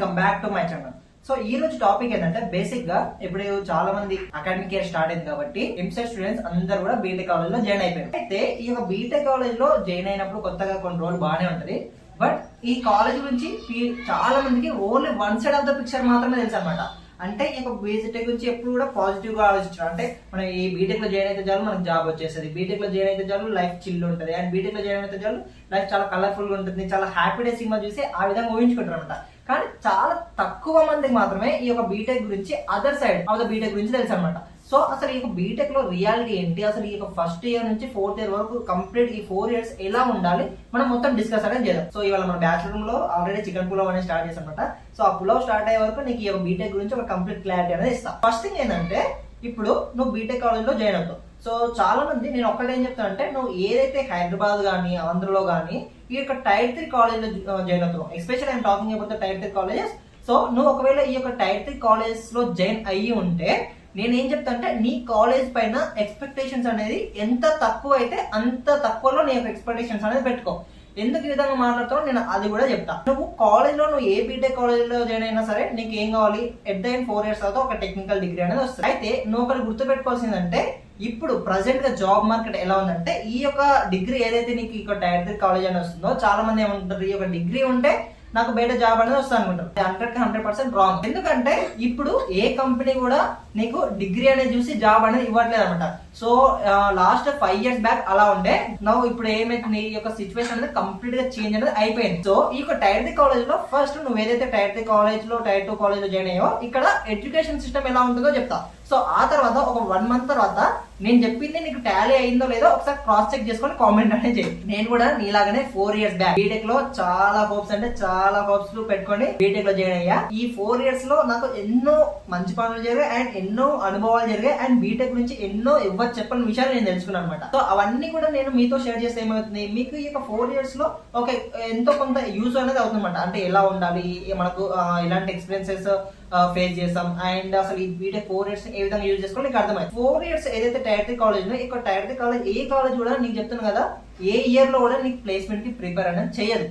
Welcome back to my channel. So ఈ రోజు topic ఏంటంటే బేసిక్ గా ఇప్పుడు చాలా మంది అకాడమిక్ ఇయర్ స్టార్ట్ అయింది కాబట్టి ఎంసెట్ స్టూడెంట్స్ అందరూ కూడా బీటెక్ కాలేజ్ లో జాయిన్ అయిపోయారు. అయితే ఈ యొక్క బీటెక్ కాలేజ్ లో జాయిన్ అయినప్పుడు కొత్తగా కొన్ని రోజులు బాగానే ఉంటది. బట్ ఈ కాలేజ్ గురించి చాలా మందికి only one side of the picture మాత్రమే తెలుసు అనమాట. అంటే ఈ యొక్క బీటెక్ గురించి ఎప్పుడు కూడా పాజిటివ్ గా ఆలోచించారు. అంటే మనం ఈ బీటెక్ లో జాయిన్ అయితే చాలు మనకు జాబ్ వచ్చేస్తుంది, బీటెక్ లో జాయిన్ అయితే చాలు లైఫ్ చిల్ ఉంటుంది, అండ్ బీటెక్ లో జాయిన్ అయితే చాలు లైఫ్ చాలా కలర్ఫుల్ గా ఉంటుంది, చాలా హ్యాపీ డే సినిమా చూసి ఆ విధంగా ఊహించుకుంటారు అనమాట. కానీ చాలా తక్కువ మందికి మాత్రమే ఈ యొక్క బీటెక్ గురించి other side of the BTech గురించి తెలుసు అనమాట. సో అసలు ఈ యొక్క బీటెక్ లో రియాలిటీ ఏంటి, అసలు ఈ యొక్క ఫస్ట్ ఇయర్ నుంచి ఫోర్త్ ఇయర్ వరకు కంప్లీట్ ఈ 4 years ఎలా ఉండాలి మనం మొత్తం డిస్కస్ అనేది చేద్దాం. సో ఇవాళ మన బ్యాచులర్ రూమ్ లో ఆల్రెడీ చికెన్ పులావ్ అనేది స్టార్ట్ చేసాం అనమాట. సో ఆ పులావ్ స్టార్ట్ అయ్యే వరకు నీకు ఈ యొక్క బీటెక్ గురించి ఒక కంప్లీట్ క్లారిటీ అనేది ఇస్తా. ఫస్ట్ థింగ్ ఏంటంటే ఇప్పుడు నువ్వు బీటెక్ కాలేజ్ లో జాయిన్ అవుతావు. సో చాలా మంది నేను ఒక్కటే ఏం చెప్తాను అంటే నువ్వు ఏదైతే హైదరాబాద్ కానీ ఆంధ్రలో కానీ ఈ యొక్క టైర్ 3 కాలేజ్ లో జాయిన్ అవుతావు, especially I'm talking about the tier 3 colleges. So నువ్వు ఒకవేళ ఈ యొక్క టైర్ 3 కాలేజెస్ లో జాయిన్ అయ్యి ఉంటే నేను ఏం చెప్తా అంటే నీ కాలేజ్ పైన ఎక్స్పెక్టేషన్స్ అనేది ఎంత తక్కువ అయితే అంత తక్కువలో నీ యొక్క ఎక్స్పెక్టేషన్స్ అనేది పెట్టుకో. ఎందుకు ఈ విధంగా మాట్లాడుతావు నేను అది కూడా చెప్తా. నువ్వు కాలేజ్ లో నువ్వు ఏ బీటెక్ కాలేజ్ లో జాయిన్ అయినా సరే నీకు ఏం కావాలి, ఎట్ ద ఎండ్ 4 years తర్వాత ఒక టెక్నికల్ డిగ్రీ అనేది వస్తుంది. అయితే నువ్వు ఒకటి గుర్తుపెట్టుకోవాల్సిందంటే ఇప్పుడు ప్రజెంట్ గా జాబ్ మార్కెట్ ఎలా ఉందంటే ఈ యొక్క డిగ్రీ ఏదైతే నీకు ఇక్కడ టైర్ 3 కాలేజ్ అని వస్తుందో చాలా మంది ఏమంటారు ఈ యొక్క డిగ్రీ ఉంటే నాకు బయట జాబ్ అనేది వస్తుంది అనుకుంటారు. 100% రాంగ్. ఎందుకంటే ఇప్పుడు ఏ కంపెనీ కూడా నీకు డిగ్రీ అనేది చూసి జాబ్ అనేది ఇవ్వట్లేదు అనమాట. సో లాస్ట్ 5 years బ్యాక్ అలా ఉండే, నువ్వు ఇప్పుడు ఏమైతే నీ యొక్క సిచ్యువేషన్ అనేది కంప్లీట్ గా చేంజ్ అనేది అయిపోయింది. సో ఈ యొక్క టైర్ 3 కాలేజ్ లో ఫస్ట్ నువ్వు ఏదైతే టైర్ 3 కాలేజ్ లో టైర్ 2 కాలేజ్ లో జాయిన్ అయ్యో ఇక్కడ ఎడ్యుకేషన్ సిస్టమ్ ఎలా ఉంటుందో చెప్తా. సో ఆ తర్వాత ఒక 1 month తర్వాత నేను చెప్పింది నీకు టాలీ అయిందో లేదో ఒకసారి క్రాస్ చెక్ చేసుకొని కామెంట్ అనేది చేయి. నేను కూడా నీలాగానే 4 years బ్యాక్ బీటెక్ లో చాలా హోప్స్ అంటే చాలా హోప్స్ పెట్టుకొని బీటెక్ లో జాయిన్ అయ్యా. ఈ 4 years లో నాకు ఎన్నో మంచి పనులు జరిగాయి అండ్ ఎన్నో అనుభవాలు జరిగాయి అండ్ బీటెక్ నుంచి ఎన్నో ఎవరు చెప్పని విషయాలు నేను తెలుసుకున్నాను అనమాట. సో అవన్నీ కూడా నేను మీతో షేర్ చేస్తే ఏమవుతుంది, మీకు ఈ యొక్క 4 years లో ఓకే ఎంతో కొంత యూజ్ అనేది అవుతుందన్నమాట. అంటే ఎలా ఉండాలి, మనకు ఇలాంటి ఎక్స్పీరియన్సెస్ ఫేస్ చేస్తాం అండ్ అసలు ఈ బీటెక్ 4 years ఏ విధంగా యూజ్ చేసుకోవాలి నీకు అర్థమైంది. 4 years ఏదైతే టైర్ 3 కాలేజ్ లో ఇక్కడ టైర్ 3 కాలేజ్ ఏ కాలేజ్ కూడా నీకు చెప్తున్నాను కదా ఏ ఇయర్ లో కూడా నీకు ప్లేస్మెంట్ కి ప్రిపేర్ అనేది చేయదు,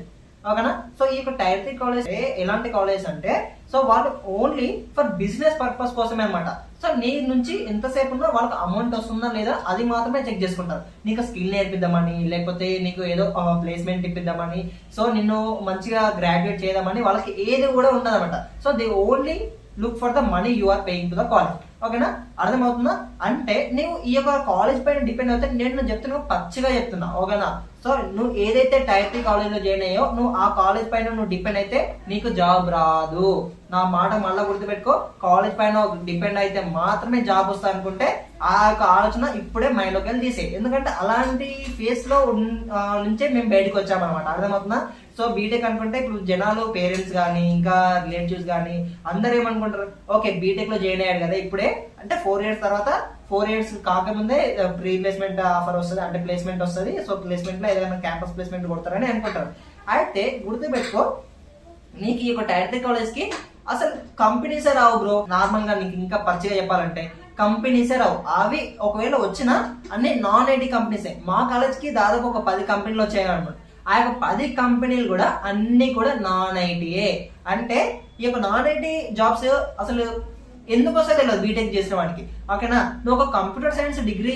ఓకేనా. సో ఈ యొక్క టైర్ 3 కాలేజ్ ఎలాంటి కాలేజ్ అంటే సో వాళ్ళు ఓన్లీ ఫర్ బిజినెస్ పర్పస్ కోసమే అనమాట. సో నీ నుంచి ఎంతసేపు ఉన్నా వాళ్ళకి అమౌంట్ వస్తుందా లేదా అది మాత్రమే చెక్ చేసుకుంటారు. నీకు స్కిల్ నేర్పిద్దామని లేకపోతే నీకు ఏదో ప్లేస్మెంట్ ఇప్పిద్దామని సో నిన్ను మంచిగా గ్రాడ్యుయేట్ చేద్దామని వాళ్ళకి ఏది కూడా ఉండదు అనమాట. So they only look for the money you are paying to the college, ఓకేనా. అర్థమవుతుందా? అంటే నువ్వు ఈ యొక్క కాలేజ్ పైన డిపెండ్ అవుతే నేను చెప్తున్నా పచ్చిగా చెప్తున్నా, ఓకేనా. సో నువ్వు ఏదైతే టైర్ 3 కాలేజ్ లో జాయిన్ అయ్యో నువ్వు ఆ కాలేజ్ పైన నువ్వు డిపెండ్ అయితే నీకు జాబ్ రాదు. నా మాట మళ్ళా గుర్తుపెట్టుకో, కాలేజ్ పైన డిపెండ్ అయితే మాత్రమే జాబ్ వస్తా అనుకుంటే ఆ యొక్క ఆలోచన ఇప్పుడే మైండ్ లోకి వెళ్ళి తీసేయి. ఎందుకంటే అలాంటి ఫేస్ లో నుంచే మేము బయటకు వచ్చామన్నమాట. అర్థమవుతుందా? సో బీటెక్ అనుకుంటే ఇప్పుడు జనాలు పేరెంట్స్ కానీ ఇంకా రిలేటివ్స్ కానీ అందరు ఏమనుకుంటారు, ఓకే బీటెక్ లో జాయిన్ అయ్యాడు కదా ఇప్పుడే అంటే 4 years తర్వాత 4 years కాకముందే ప్రీ ప్లేస్మెంట్ ఆఫర్ వస్తుంది, అంటే ప్లేస్మెంట్ వస్తుంది. సో ప్లేస్మెంట్ లో ఏదైనా క్యాంపస్ ప్లేస్మెంట్ కొడతారని అనుకుంటారు. అయితే గుర్తుపెట్టుకో, నీకు ఈ యొక్క టైర్ 3 కాలేజ్ కి అసలు కంపెనీసే రావు బ్రో. నార్మల్ గా నీకు ఇంకా పచ్చిగా చెప్పాలంటే కంపెనీసే రావు. అవి ఒకవేళ వచ్చినా అన్ని నాన్ ఐటీ కంపెనీసే. మా కాలేజ్ కి దాదాపు ఒక 10 కంపెనీలు వచ్చాయి అనమాట. ఆ యొక్క 10 కంపెనీలు కూడా అన్ని కూడా నాన్ ఐటీయే. అంటే ఈ యొక్క నాన్ ఐటీ జాబ్స్ అసలు ఎందుకు వస్తే తెలియదు బీటెక్ చేసిన వాడికి, ఓకేనా. నువ్వు ఒక కంప్యూటర్ సైన్స్ డిగ్రీ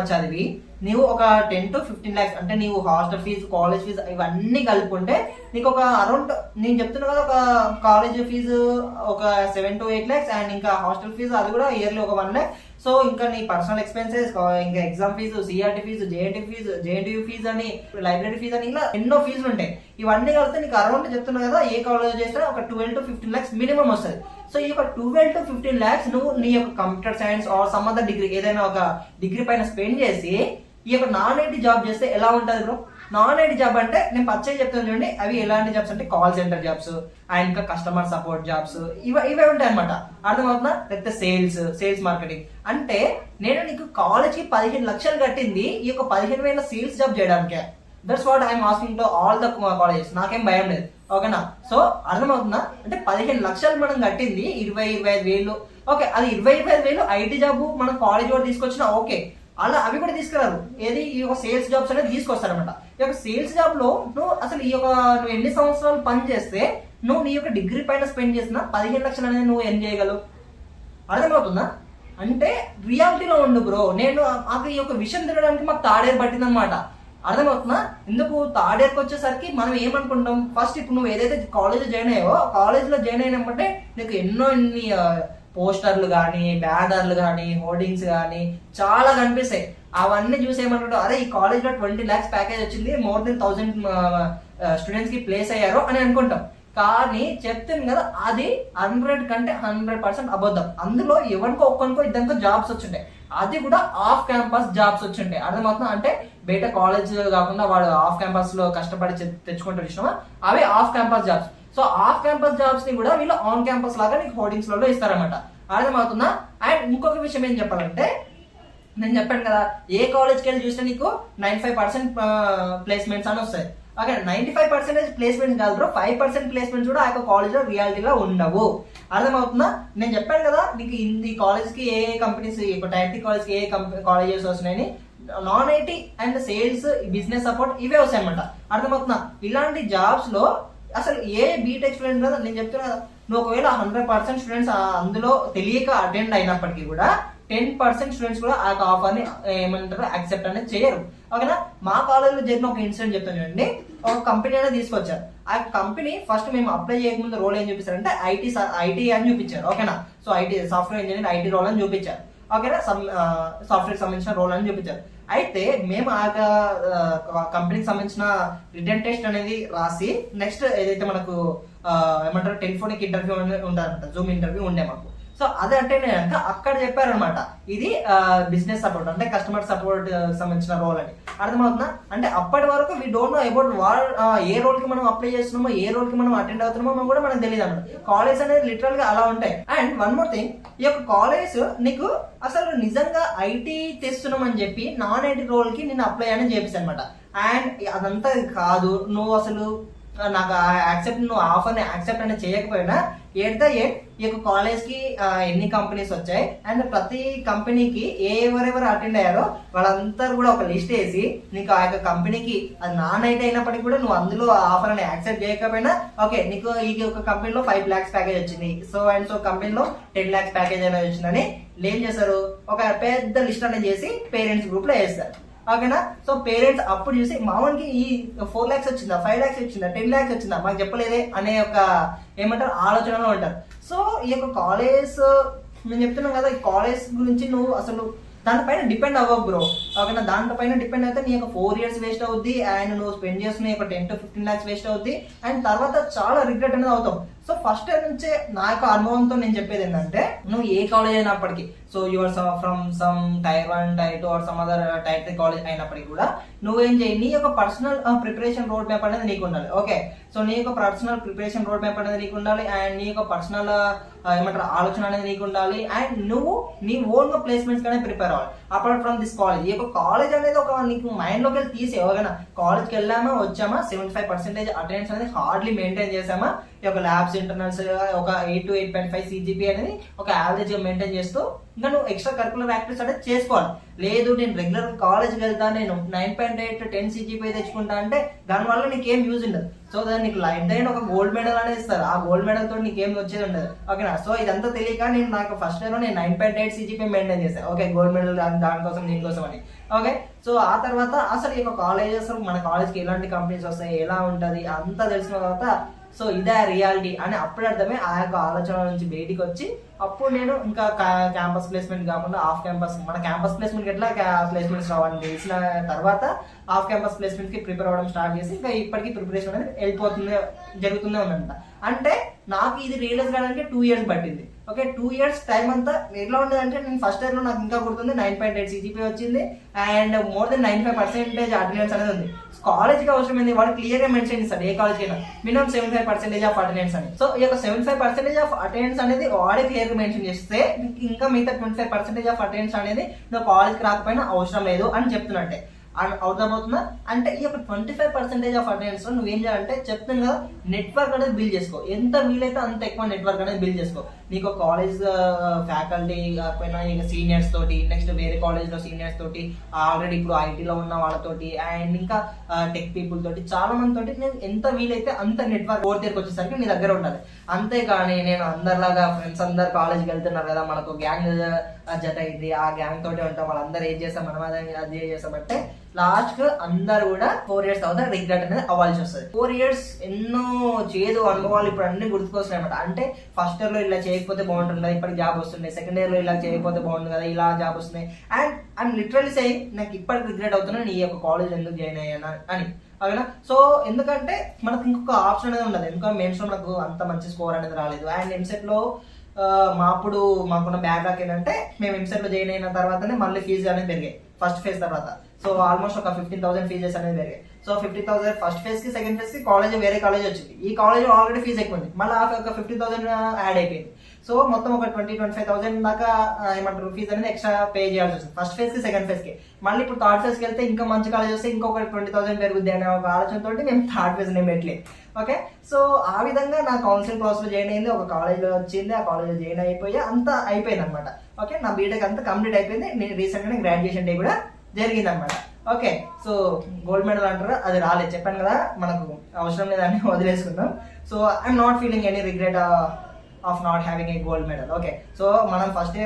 చదివి నీవు ఒక 10 to 15 lakhs అంటే నీవు హాస్టల్ ఫీజు కాలేజ్ ఫీజు ఇవన్నీ కలుపుకుంటే నీకు ఒక అరౌండ్ నేను చెప్తున్నా కదా ఒక కాలేజ్ ఫీజు ఒక 7 to 8 lakhs అండ్ ఇంకా హాస్టల్ ఫీజు అది కూడా ఇయర్లీ ఒక 1 lakh. సో ఇంకా నీ పర్సనల్ ఎక్స్పెన్సెస్ ఇంకా exam fee, CRT fee, JNTU fee అని లైబ్రరీ ఫీజు అని ఇలా ఎన్నో ఫీజులు ఉంటాయి. ఇవన్నీ కలిపితే నీకు అరౌండ్ చెప్తున్నా కదా ఏ కాలేజ్ చేసినా ఒక 12 to 15 lakhs మినిమం వస్తుంది. సో ఈ యొక్క 12 to 15 lakhs నువ్వు నీ యొక్క computer science or some other degree ఏదైనా ఒక డిగ్రీ పైన స్పెండ్ చేసి ఈ యొక్క నాన్ ఐటీ జాబ్ చేస్తే ఎలా ఉంటుంది బ్రో? నాన్ ఐటీ జాబ్ అంటే నేను పచ్చగా చెప్తాను చూడండి, అవి ఎలాంటి జాబ్స్ అంటే కాల్ సెంటర్ జాబ్స్ అండ్ ఇంకా కస్టమర్ సపోర్ట్ జాబ్స్ ఇవే ఉంటాయి అనమాట. అర్థమవుతుందా? లేకపోతే సేల్స్ మార్కెటింగ్. అంటే నేను నీకు కాలేజ్ కి 15 లక్షలు కట్టింది ఈ యొక్క 15,000 సేల్స్ జాబ్ చేయడానికే. That's what I'm asking to all the colleges. నాకేం భయం లేదు, ఓకేనా. సో అర్థమవుతుందా? అంటే 15 లక్షలు మనం కట్టింది 20-25 వేలు. ఓకే అది 20-25 వేలు ఐటీ జాబ్ మనం కాలేజ్ వాడు తీసుకొచ్చినా ఓకే, అలా అవి కూడా తీసుకురారు. ఏది ఈ యొక్క సేల్స్ జాబ్స్ అనేది తీసుకొస్తారనమాట. ఈ యొక్క సేల్స్ జాబ్ లో నువ్వు అసలు ఈ యొక్క నువ్వు ఎన్ని సంవత్సరాలు పని చేస్తే నువ్వు నీ యొక్క డిగ్రీ పైన స్పెండ్ చేసిన 15 లక్షలు అనేది నువ్వు ఎర్న్ చేయగలవు. అర్థమవుతుందా? అంటే రియాలిటీలో ఉండు బ్రో. నేను మాకు ఈ యొక్క విషయం తినడానికి మాకు థర్డ్ ఇయర్ పట్టింది అనమాట. అర్థమవుతుందా? ఎందుకు థర్డ్ ఇయర్కి వచ్చేసరికి మనం ఏమనుకుంటాం, ఫస్ట్ ఇప్పుడు నువ్వు ఏదైతే కాలేజ్ జాయిన్ అయ్యావో కాలేజ్లో జాయిన్ అయినప్పుడే నీకు ఎన్ని పోస్టర్లు కానీ, బ్యానర్లు కానీ, హోర్డింగ్స్ కానీ చాలా కనిపిస్తాయి. అవన్నీ చూసి ఏమంటాడు, అరే ఈ కాలేజ్లో 20 lakhs ప్యాకేజ్ వచ్చింది, మోర్ దెన్ 1000 స్టూడెంట్స్ కి ప్లేస్ అయ్యారు అని అనుకుంటాం. కానీ చెప్తాను కదా, అది 100 కంటే 100% అబద్ధం. అందులో ఎవరికో ఒక్కరికో ఇద్దరికో జాబ్స్ వచ్చింటాయి, అది కూడా ఆఫ్ క్యాంపస్ జాబ్స్ వచ్చింటాయి. అర్థమవుతుందా? అంటే బయట కాలేజ్ కాకుండా వాడు ఆఫ్ క్యాంపస్ లో కష్టపడి తెచ్చుకుంటారు ఇష్టమా, అవి off campus jobs. So off campus jobs ని కూడా వీళ్ళు ఆన్ క్యాంపస్ లాగా నీకు హోర్డింగ్స్ లలో ఇస్తారన్నమాట. అర్థమవుతుందా? అండ్ ఇంకొక విషయం ఏం చెప్పాలంటే, నేను చెప్పాను కదా, ఏ కాలేజ్కి వెళ్ళి చూసినా నీకు 95% ప్లేస్మెంట్స్ అని వస్తాయి. ఓకే, 95% ప్లేస్మెంట్స్ కాదు బ్రో, 5% ప్లేస్మెంట్స్ కూడా ఆ యొక్క కాలేజ్ లో రియాలిటీలో ఉండవు. అర్థమవుతుందా? నేను చెప్పాను కదా నీకు ఈ కాలేజ్ కి ఏ కంపెనీస్, టైర్ 3 కాలేజ్ కి ఏ కాలేజెస్ వస్తున్నాయని, non IT and sales, business support ఇవే వస్తాయి అనమాట. అర్థమవుతుందా? ఇలాంటి జాబ్స్ లో అసలు ఏ బీటెక్ స్టూడెంట్ కదా, నేను చెప్తున్నా కదా, నువ్వు ఒకవేళ 100% స్టూడెంట్స్ అందులో తెలియక అటెండ్ అయినప్పటికీ కూడా 10% స్టూడెంట్స్ కూడా ఆ ఆఫర్ ని ఏమంటారు యాక్సెప్ట్ అనేది చేయరు. ఓకేనా? మా కాలేజ్ లో జరిగిన ఒక ఇన్సిడెంట్ చెప్తాను చూడండి. ఒక కంపెనీ అనేది తీసుకొచ్చారు. ఆ కంపెనీ ఫస్ట్ మేము అప్లై చేయకముందు రోల్ ఏం చూపిస్తారంటే ఐటీ అని చూపించారు. ఓకేనా? So IT software engineer IT role అని చూపించారు. ఓకేనా? సాఫ్ట్వేర్ సంబంధించిన రోల్ అని చూపించారు. అయితే మేము ఆ కంపెనీకి సంబంధించిన రిటర్న్ టెస్ట్ అనేది రాసి నెక్స్ట్ ఏదైతే మనకు ఏమంటారు టెలిఫోనిక్ ఇంటర్వ్యూ ఉంటుందంట, జూమ్ ఇంటర్వ్యూ ఉండే మాకు. సో అదే అంటే అక్కడ చెప్పారనమాట, ఇది బిజినెస్ సపోర్ట్ అంటే కస్టమర్ సపోర్ట్ సంబంధించిన రోల్ అని. అర్థమవుతుందా? అంటే అప్పటి వరకు వీ డోంట్ నో అబౌట్ ఏ రోల్ కి మనం అప్లై చేస్తున్నామో, ఏ రోల్ కి మనం అటెండ్ అవుతున్నామో కూడా మనకు తెలియదు అన్నమాట. కాలేజ్ అనేది లిటరల్ గా అలా ఉంటాయి. అండ్ వన్ మోర్ థింగ్, ఈ యొక్క కాలేజ్ నీకు అసలు నిజంగా ఐటీ తెస్తున్నామని చెప్పి నాన్ ఐటీ రోల్ కి నేను అప్లై అని చెప్పేసి అనమాట. అండ్ అదంతా కాదు, నువ్వు అసలు నాకు యాక్సెప్ట్, నువ్వు ఆఫర్ని యాక్సెప్ట్ అనేది చేయకపోయినా ఎట్ ద ఎండ్ ఈ యొక్క కాలేజ్ కి ఎన్ని కంపెనీస్ వచ్చాయి అండ్ ప్రతి కంపెనీకి ఎవరెవరు అటెండ్ అయ్యారో వాళ్ళంతా కూడా ఒక లిస్ట్ వేసి నీకు ఆ యొక్క కంపెనీకి అది నాన్ ఐటీ అయినప్పటికీ కూడా నువ్వు అందులో ఆఫర్ అని యాక్సెప్ట్ చేయకపోయినా, ఓకే నీకు ఈ యొక్క కంపెనీలో 5 lakhs ప్యాకేజ్ వచ్చింది, సో అండ్ సో కంపెనీలో 10 lakhs ప్యాకేజ్ అనేది వచ్చిందని ఏం చేస్తారు, ఒక పెద్ద లిస్ట్ అనేది చేసి పేరెంట్స్ గ్రూప్ లో వేస్తారు. ఓకేనా? సో పేరెంట్స్ అప్పుడు చూసి మామూలుకి ఈ 4 lakhs వచ్చిందా, 5 lakhs వచ్చిందా, 10 lakhs వచ్చిందా మాకు చెప్పలేదే అనే ఒక ఏమంటారు ఆలోచనలో ఉంటారు. సో ఈ యొక్క కాలేజ్ నేను చెప్తున్నాను కదా, ఈ కాలేజ్ గురించి నువ్వు అసలు దానిపైన డిపెండ్ అవ్వవు బ్రో. ఓకేనా? దానిపైన డిపెండ్ అయితే నీ యొక్క 4 years వేస్ట్ అవుద్ది అండ్ నువ్వు స్పెండ్ చేస్తున్న ఒక 10 to 15 lakhs వేస్ట్ అవుద్ది అండ్ తర్వాత చాలా రిగ్రెట్ అనేది అవుతావు. సో ఫస్ట్ ఇయర్ నుంచే నా యొక్క అనుభవంతో నేను చెప్పేది ఏంటంటే, నువ్వు ఏ కాలేజ్ అయినప్పటికీ, so your from some tier 1, tier 2 or some other tier 3 college అయినప్పటికీ కూడా నువ్వేం చేయి, నీ యొక్క పర్సనల్ ప్రిపరేషన్ రోడ్ మ్యాప్ అనేది నీకు ఉండాలి. ఓకే, సో నీ యొక్క పర్సనల్ ప్రిపరేషన్ రోడ్ మ్యాప్ అనేది నీకు ఉండాలి అండ్ నీ యొక్క పర్సనల్ ఏమంటారు ఆలోచన అనేది నీకు ఉండాలి అండ్ నువ్వు నీ ఓన్ గా ప్లేస్మెంట్స్ అనేది ప్రిపేర్ అవ్వాలి. అపార్ట్ ఫ్రమ్ దిస్ కాలేజ్, ఈ యొక్క కాలేజ్ అనేది ఒక నీకు మైండ్ లోకి వెళ్ళి తీసే, ఓకేనా కాలేజ్కి వెళ్ళామా వచ్చామా 75% అటెండెన్స్ అనేది హార్డ్లీ మెయింటైన్ చేసామా, ఈ యొక్క ల్యాబ్స్ ఇంటర్నల్స్ ఒక 8 to 8.5 CGPA అనేది ఒక యావరేజ్ గా మెయింటైన్ చేస్తూ ఇంకా నువ్వు ఎక్స్ట్రా కరికులర్ యాక్టివిటీస్ అనేది చేసుకోవాలి. లేదు నేను రెగ్యులర్ కాలేజ్కి వెళ్తా, నేను 9.8 10 CGPA తెచ్చుకుంటా అంటే దానివల్ల నీకేం యూజ్ ఉండదు. సో దాన్ని నీకు లైఫ్ టైం ఒక గోల్డ్ మెడల్ అనేది ఇస్తారు, ఆ గోల్డ్ మెడల్ తోటి నీకేం వచ్చేది ఉండదు. ఓకేనా? సో ఇదంతా తెలియక నేను నాకు ఫస్ట్ ఇయర్ లో నేను 9.8 CGPA మెయింటైన్ చేశాను. ఓకే, గోల్డ్ మెడల్ దానికోసం దీనికోసం అని. ఓకే, సో ఆ తర్వాత అసలు ఈ యొక్క కాలేజెస్ మన కాలేజ్కి ఎలాంటి కంపెనీస్ వస్తాయి, ఎలా ఉంటుంది అంతా తెలిసిన తర్వాత సో ఇదే రియాలిటీ అని అప్పుడు అర్థమే ఆ యొక్క ఆలోచన నుంచి బయటికి వచ్చి అప్పుడు నేను ఇంకా క్యాంపస్ ప్లేస్మెంట్ కాకుండా ఆఫ్ క్యాంపస్, మన క్యాంపస్ ప్లేస్మెంట్ ఎట్లా ప్లేస్మెంట్స్ రావాలని తెలిసిన తర్వాత ఆఫ్ క్యాంపస్ ప్లేస్మెంట్ కి ప్రిపేర్ అవ్వడం స్టార్ట్ చేసి ఇంకా ఇప్పటికీ ప్రిపరేషన్ అనేది జరుగుతూనే ఉందంట. అంటే నాకు ఇది రియలైజ్ కావడానికి 2 years పట్టింది. ఓకే, 2 years టైం అంతా ఎట్లా ఉండేది అంటే, నేను ఫస్ట్ ఇయర్ లో నాకు ఇంకా గుర్తుంది 9.8 CGPA వచ్చింది అండ్ మోర్ దెన్ 95% అటెండెన్స్ అనేది ఉంది. కాలేజ్ కి అవసరం ఏంది, వాడు క్లియర్ గా మెన్షన్ చేస్తాడు ఏ కాలేజ్ అయినా మినిమం 75% ఆఫ్ అటెండెన్స్ అని. సో ఈ యొక్క 75% ఆఫ్ అటెండెన్స్ అనేది వాడే క్లియర్ గా మెన్షన్ చేస్తే ఇంకా మిగతా 25% ఆఫ్ అటెండెన్స్ అనేది నువ్వు కాలేజ్ కి రాకపోయినా అవసరం లేదు అని చెప్తున్నట్టే. అర్థమవుతుందా? అంటే ఈ యొక్క 25% ఆఫ్ అటెండెన్స్ లో నువ్వేం చేయాలంటే చెప్తాను కదా, నెట్వర్క్ అనేది బిల్డ్ చేసుకో. ఎంత వీలైతే అంత ఎక్కువ నెట్వర్క్ అనేది బిల్డ్ చేసుకో. నీకు కాలేజ్ ఫ్యాకల్టీ పైన సీనియర్స్ తోటి, నెక్స్ట్ వేరే కాలేజ్ లో సీనియర్స్ తోటి, ఆల్రెడీ ఇప్పుడు ఐటీలో ఉన్న వాళ్ళతోటి, అండ్ ఇంకా టెక్ పీపుల్ తోటి, చాలా మంది తోటి నేను ఎంత వీలైతే అంత నెట్వర్క్ 4th ఇయర్కి వచ్చేసరికి నీ దగ్గర ఉండాలి. అంతేగాని నేను అందరిలాగా ఫ్రెండ్స్ అందరు కాలేజ్కి వెళ్తున్నారు కదా, మనకు గ్యాంగ్ జత అయింది, ఆ గ్యాంగ్ తోటి ఉంటాం, వాళ్ళందరూ ఏం చేస్తాం, మనం అది చేస్తామంటే లాస్ట్ కు అందరు కూడా 4 years తర్వాత రిగ్రెట్ అనేది అవ్వాల్సి వస్తుంది. 4 years ఎన్నో చేదు అనుభవాలు ఇప్పుడు అన్ని గుర్తుకొస్తున్నాయి అనమాట. అంటే ఫస్ట్ ఇయర్ లో ఇలా చేయకపోతే బాగుంటుంది కదా, ఇప్పటికి జాబ్ వస్తుంది. సెకండ్ ఇయర్ లో ఇలా చేయకపోతే బాగుంటుంది కదా, ఇలా జాబ్ వస్తున్నాయి. అండ్ ఐఎమ్ లిటరల్లీ సేయింగ్, నాకు ఇప్పటికి రిగ్రెట్ అవుతున్నాను ఈ యొక్క కాలేజ్ ఎందుకు జాయిన్ అయ్యాను అని. అవునా? సో ఎందుకంటే మనకు ఇంకొక ఆప్షన్ అనేది ఉండదు. ఎందుకంటే మెయిన్స్ లో మనకు అంత మంచి స్కోర్ అనేది రాలేదు. అండ్ ఎంసెట్ లో మాకున్న బ్యాక్ లాక్ ఏంటంటే, మేము ఎంసెట్ లో జాయిన్ అయిన తర్వాతనే మళ్ళీ ఫీజు అనేది పెరిగాయి ఫస్ట్ ఫేజ్ తర్వాత. సో ఆల్మోస్ట్ ఒక 15,000 ఫీజెస్ అనేది పెరిగాయి. సో 50,000 ఫస్ట్ ఫేజ్ కి, సెకండ్ ఫేజ్ కి కాలేజ్ వేరే కాలేజ్ వచ్చింది. ఈ కాలేజ్ ఆల్రెడీ ఫీజు ఎక్కువ ఉంది, మళ్ళీ ఒక 50,000 యాడ్ అయిపోయింది. సో మొత్తం ఒక 20-25,000 దాకా ఏమంటారు ఫీజు అనేది ఎక్స్ట్రా పే చేయాల్సి వస్తుంది ఫస్ట్ ఫేజ్ కి, సెకండ్ ఫేజ్ కి. మళ్ళీ ఇప్పుడు థర్డ్ ఫేజ్ కి వెళ్తే ఇంకా మంచి కాలేజ్ వస్తే ఇంకొక 20,000 పెరుగుద్ది అనే ఒక ఆలోచనతో మేము థర్డ్ ఫేజ్ నేమ్ పెట్టలేదు. ఓకే, సో ఆ విధంగా నా కౌన్సిలింగ్ ప్రాసెస్ లో జాయిన్ అయింది, ఒక కాలేజ్ లో వచ్చింది, ఆ కాలేజ్ లో జాయిన్ అయిపోయి అంతా అయిపోయింది అనమాట. ఓకే, నా బీటెక్ అంతా కంప్లీట్ అయిపోయింది. నేను రీసెంట్ గా గ్రాడ్యుయేషన్ డే కూడా జరిగింది అనమాట. ఓకే, సో గోల్డ్ మెడల్ అంటారా, అది రాలేదు, చెప్పాను కదా మనకు అవసరం లేదని వదిలేసుకున్నాం. So I'm not feeling any regret of not having a gold medal. Okay, so మనం first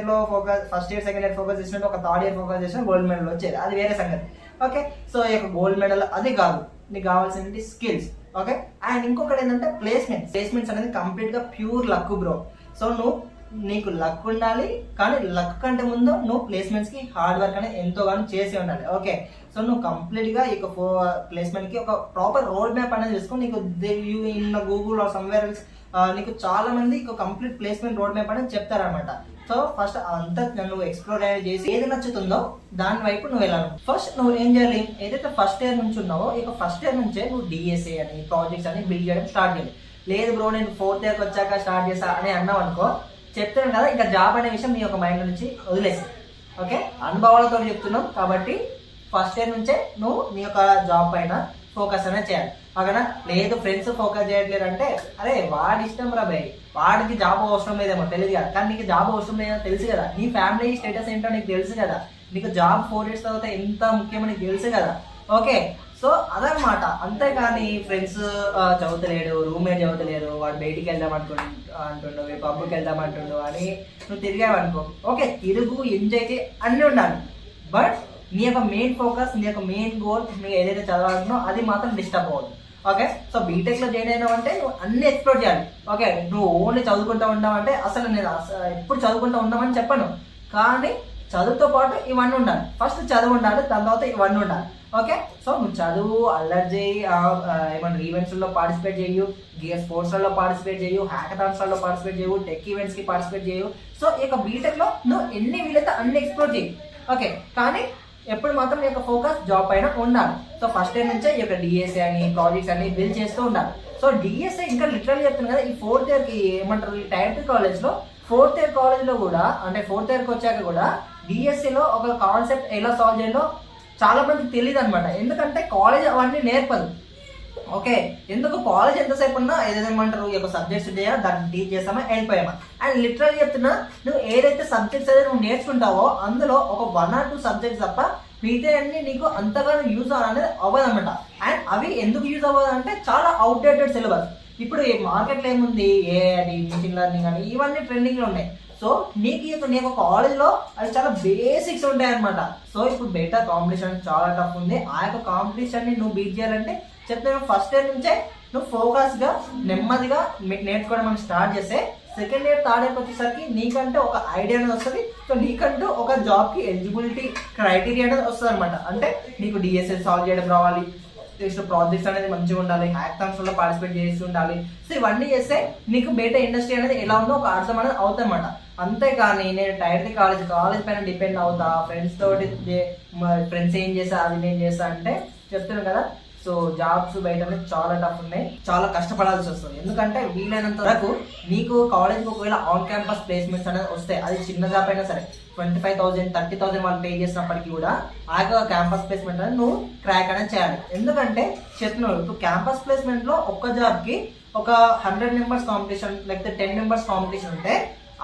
year second year focus చేసినట్టు ఒక థర్డ్ ఇయర్ ఫోకస్ చేసిన గోల్డ్ మెడల్ వచ్చేది, అది వేరే సంగతి. ఓకే, సో ఈ యొక్క గోల్డ్ మెడల్ అది కాదు, నీకు కావాల్సింది స్కిల్స్. ఓకే, అండ్ ఇంకొకటి ఏంటంటే ప్లేస్మెంట్స్ అనేది కంప్లీట్ గా ప్యూర్ లక్ బ్రో. సో నీకు లక్ ఉండాలి, కానీ లక్ కంటే ముందు నువ్వు ప్లేస్మెంట్స్ కి హార్డ్ వర్క్ అనేది ఎంతోగానో చేసి ఉండాలి. ఓకే, సో నువ్వు కంప్లీట్ గా ఈ ప్లేస్మెంట్ కి ఒక ప్రాపర్ రోడ్ మ్యాప్ అనేది వేసుకొని, నీకు in Google or somewhere else నీకు చాలా మంది కంప్లీట్ ప్లేస్మెంట్ రోడ్ మ్యాప్ అనేది చెప్తారనమాట. సో ఫస్ట్ అంతా నువ్వు ఎక్స్ప్లోర్ చేసి ఏది నచ్చుతుందో దాని వైపు నువ్వు వెళ్ళాలి. ఫస్ట్ నువ్వు ఏం చేయాలి, ఏదైతే ఫస్ట్ ఇయర్ నుంచి ఉన్నావో ఇక ఫస్ట్ ఇయర్ నుంచే నువ్వు డిఎస్ఏ అని, ప్రాజెక్ట్స్ అని బిల్డ్ చేయడం స్టార్ట్ చేయాలి. లేదు బ్రో నేను 4th ఇయర్కి వచ్చాక స్టార్ట్ చేస్తా అని అన్నావు అనుకో, చెప్తున్నాను కదా, ఇంకా జాబ్ అనే విషయం నీ యొక్క మైండ్ నుంచి వదిలేసి. ఓకే, అనుభవాలతో చెప్తున్నాం కాబట్టి ఫస్ట్ ఇయర్ నుంచే నువ్వు నీ యొక్క జాబ్ పైన ఫోకస్ అనేది చేయాలి. ఓకేనా? లేదు ఫ్రెండ్స్ ఫోకస్ చేయట్లేదు అంటే, అరే వాడి ఇష్టం రా భయ్, వాడికి జాబ్ అవసరం లేదేమో తెలియదు కదా, కానీ నీకు జాబ్ అవసరం లేదో తెలుసు కదా, నీ ఫ్యామిలీ స్టేటస్ ఏంటో నీకు తెలుసు కదా, నీకు జాబ్ 4 years తర్వాత ఎంత ముఖ్యమో నీకు తెలుసు కదా. ఓకే, సో అదనమాట. అంతేకాని ఫ్రెండ్స్ చదువుతలేడు, రూమ్మేట్ చదువుతలేడు, వాడు బయటికి వెళ్దాం అంటుండు, పబ్కి వెళ్దాం అంటుండు అని నువ్వు తిరిగావనుకో, ఓకే తిరుగు, ఎంజాయ్ చేయి, అన్నీ ఉండాలి. బట్ నీ యొక్క మెయిన్ ఫోకస్, నీ యొక్క మెయిన్ గోల్, నువ్వు ఏదైతే చదవాలనుకున్నావు అది మాత్రం డిస్టర్బ్ అవ్వదు. ఓకే, సో బీటెక్ లో జాయిన్ అయినావు అంటే నువ్వు అన్ని ఎక్స్ప్లోర్ చేయాలి. ఓకే, నువ్వు ఓన్లీ చదువుకుంటూ ఉంటావంటే అసలు నేను ఎప్పుడు చదువుకుంటూ ఉన్నామని చెప్పను, కానీ చదువుతో పాటు ఇవన్నీ ఉండాలి. ఫస్ట్ చదువు ఉండాలి, దాని తర్వాత ఇవన్నీ ఉండాలి. ఓకే, సో నువ్వు చదువు, అల్లరి చేయి, ఏమన్నా ఈవెంట్స్ లో పార్టిసిపేట్ చేయు, స్పోర్ట్స్ లలో పార్టిసిపేట్ చేయు, హ్యాకథాన్స్ లలో పార్టిసిపేట్ చేయు, టెక్ ఈవెంట్స్ కి పార్టిసిపేట్ చేయు. సో ఈ యొక్క బీటెక్ లో నువ్వు ఎన్ని వీలైతే అన్ని ఎక్స్ప్లోర్ చేయి. ఓకే, కానీ ఎప్పుడు మాత్రం ఈ యొక్క ఫోకస్ జాబ్ పైన ఉండాలి. సో ఫస్ట్ ఇయర్ నుంచే ఈ యొక్క డిఎస్ఏ అని, ప్రాజెక్ట్స్ అని బిల్డ్ చేస్తూ ఉండాలి. సో డిఎస్ఏ ఇంకా లిటరల్ చెప్తున్నాను కదా, ఈ 4th ఇయర్ కి ఏమంటారు, ఈ టైర్ 2 కాలేజ్ లో 4th ఇయర్ కాలేజ్ లో కూడా, అంటే 4th ఇయర్ కి వచ్చాక కూడా డిఎస్ఏ లో ఒక కాన్సెప్ట్ ఎలా సాల్వ్ చేయాలో చాలా మందికి తెలియదు అనమాట. ఎందుకంటే కాలేజ్ అవన్నీ నేర్పదు. ఓకే, ఎందుకు కాలేజ్ ఎంతసేపు ఉన్నా ఏదేమంటారు, ఈ యొక్క సబ్జెక్ట్స్ ఉంటాయా దాన్ని టీచ్ చేస్తామా వెళ్ళిపోయామా. అండ్ లిటరల్ చెప్తున్నా, నువ్వు ఏదైతే సబ్జెక్ట్స్ అయితే నువ్వు నేర్చుకుంటావో అందులో ఒక 1 or 2 సబ్జెక్ట్స్ తప్ప మిగతా అన్ని నీకు అంతగా యూజ్ అనేది అవ్వదు అనమాట. అండ్ అవి ఎందుకు యూజ్ అవ్వదు అంటే చాలా అవుట్డేటెడ్ సిలబస్. ఇప్పుడు ఈ మార్కెట్లో ఏముంది, ఏఐ, మిషన్ లెర్నింగ్ అని ఇవన్నీ ట్రెండింగ్ లో ఉన్నాయి. సో నీకు కాలేజ్ లో అది చాలా బేసిక్స్ ఉంటాయి అనమాట. సో ఇప్పుడు బెటర్ కాంపిటీషన్ చాలా టఫ్ ఉంది. ఆ యొక్క కాంపిటీషన్ ని నువ్వు బీట్ చేయాలంటే చెప్తే ఫస్ట్ ఇయర్ నుంచే నువ్వు ఫోకస్ గా నెమ్మదిగా నేర్చుకోవడం మనం స్టార్ట్ చేస్తే సెకండ్ ఇయర్ థర్డ్ ఇయర్కి వచ్చేసరికి నీకంటే ఒక ఐడియా అనేది వస్తుంది. సో నీకంటూ ఒక జాబ్ కి ఎలిజిబిలిటీ క్రైటీరియా అనేది వస్తుంది అనమాట. అంటే నీకు డిఎస్ఏ సాల్వ్ చేయడం రావాలి, నెక్స్ట్ ప్రాజెక్ట్స్ అనేది మంచిగా ఉండాలి, హ్యాకథాన్స్ లో పార్టిసిపేట్ చేసి ఉండాలి. సో ఇవన్నీ చేస్తే నీకు బయట ఇండస్ట్రీ అనేది ఎలా ఉందో ఒక అర్థం అనేది అవుతుంది అనమాట. అంతేకాని నేను టైర్ 3 కాలేజ్ పైన డిపెండ్ అవుతా, ఫ్రెండ్స్ తోటి ఫ్రెండ్స్ ఏం చేస్తా అది నేను చేస్తా అంటే చెప్తున్నాను కదా, సో జాబ్స్ బయట అనేది చాలా టఫ్ ఉన్నాయి, చాలా కష్టపడాల్సి వస్తుంది. ఎందుకంటే వీలైనంత వరకు నీకు కాలేజ్కి ఒకవేళ ఆన్ క్యాంపస్ ప్లేస్మెంట్స్ అనేది వస్తాయి, అది చిన్న జాబ్ అయినా సరే 25,000 30,000 వాళ్ళు పే చేసినప్పటికీ కూడా ఆ క్యాంపస్ ప్లేస్మెంట్ అనేది నువ్వు క్రాక్ అనేది చేయాలి. ఎందుకంటే చెప్తున్నాడు ఇప్పుడు క్యాంపస్ ప్లేస్మెంట్ లో ఒక్క జాబ్ కి ఒక 100 మెంబర్స్ కాంపిటీషన్ లేకపోతే 10 మెంబర్స్ కాంపిటీషన్ ఉంటే,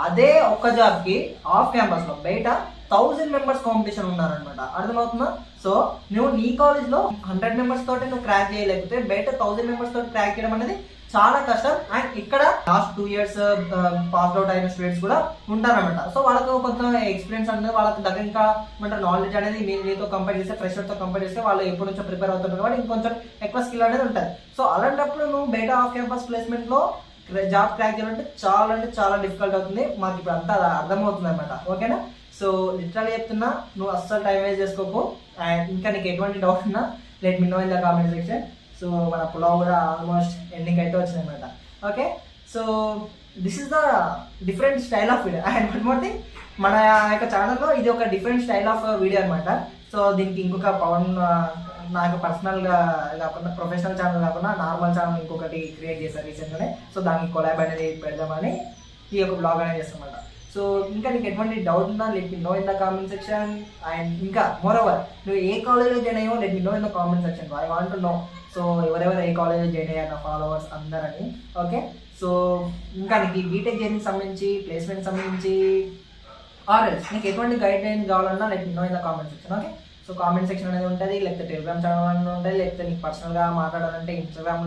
అదే ఒక్క జాబ్ కి ఆఫ్ క్యాంపస్ లో బయట 1000 మెంబర్స్ కాంపిటీషన్ ఉన్నారనమాట. అర్థమవుతుందా? సో నువ్వు నీ కాలేజ్ లో 100 మెంబర్స్ తోటి నువ్వు క్రాక్ చేయలేకపోతే బయట 1000 మెంబర్స్ తోటి క్రాక్ చేయడం అనేది చాలా కష్టం. అండ్ ఇక్కడ లాస్ట్ 2 years పాస్ అవుట్ అయిన స్టూడెంట్స్ కూడా ఉంటారనమాట. సో వాళ్ళకు కొంత ఎక్స్పీరియన్స్ అనేది వాళ్ళకి దగ్గర ఇంకా నాలెడ్జ్ అనేది మీతో కంపేర్ చేస్తే, ఫ్రెషర్ తో కంపేర్ చేస్తే వాళ్ళు ఎప్పటి నుంచో ప్రిపేర్ అవుతుంటారు కాబట్టి ఇంకొంచెం ఎక్కువ స్కిల్ అనేది ఉంటుంది. సో అలాంటప్పుడు నువ్వు బయట ఆఫ్ క్యాంపస్ ప్లేస్మెంట్ లో జాబ్ క్రాక్ చేయాలంటే చాలా డిఫికల్ట్ అవుతుంది. మాకు ఇప్పుడు అంతా అర్థమవుతుంది అనమాట. ఓకేనా? సో లిటరల్ చెప్తున్నా, నువ్వు అస్సలు టైం వేస్ట్ చేసుకోకు. అండ్ ఇంకా నీకు ఎటువంటి డౌట్ ఉన్నా let me know in the comment section. So మన పులావ్ కూడా ఆల్మోస్ట్ ఎండింగ్ అయితే వచ్చింది అనమాట. Okay, so this is the different style of video. And one more thing, మన యొక్క ఛానల్లో ఇది ఒక డిఫరెంట్ స్టైల్ ఆఫ్ వీడియో అనమాట. సో దీనికి ఇంకొక పవన్ నాకు పర్సనల్గా కాకుండా ప్రొఫెషనల్ ఛానల్ కాకుండా నార్మల్ ఛానల్ ఇంకొకటి క్రియేట్ చేశారు రీసెంట్గానే. సో దానికి కొలాబ్ అనేది పెడదామని ఈ యొక్క బ్లాగ్ అనేది చేస్తామన్నమాట. సో ఇంకా నీకు ఎటువంటి డౌట్ ఉందా let me know in the comment section. And ఇంకా మోర్ ఓవర్ నువ్వు ఏ కాలేజ్లో జాయిన్ అయ్యో let me know in the comment section. I want to know. So ఎవరెవరు ఏ కాలేజ్లో జాయిన్ అయ్యారు నా ఫాలోవర్స్ అందరని. ఓకే, సో ఇంకా నీకు ఈ బీటెక్ జర్నీకి సంబంధించి, ప్లేస్మెంట్ సంబంధించి ఆర్ఎల్స్ నీకు ఎటువంటి గైడ్ లైన్ కావాలన్నా let me know in the comment section. Okay, so comment section అనేది ఉంటుంది, లేకపోతే టెలిగ్రామ్ ఛానల్ అనేది ఉంటుంది, లేకపోతే నీకు పర్సనల్గా మాట్లాడాలంటే ఇన్స్టాగ్రామ్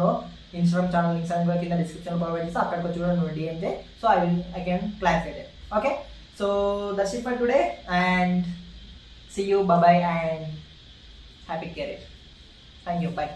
ఛానల్ లింక్స్ అనేది కింద డిస్క్రిప్షన్ ప్రొవైడ్ చేస్తే అక్కడికి వచ్చి కూడా నువ్వు డిఎం చేయి. So I can clarify it. Okay, so that's it for today and see you, bye bye and happy career. Thank you, bye.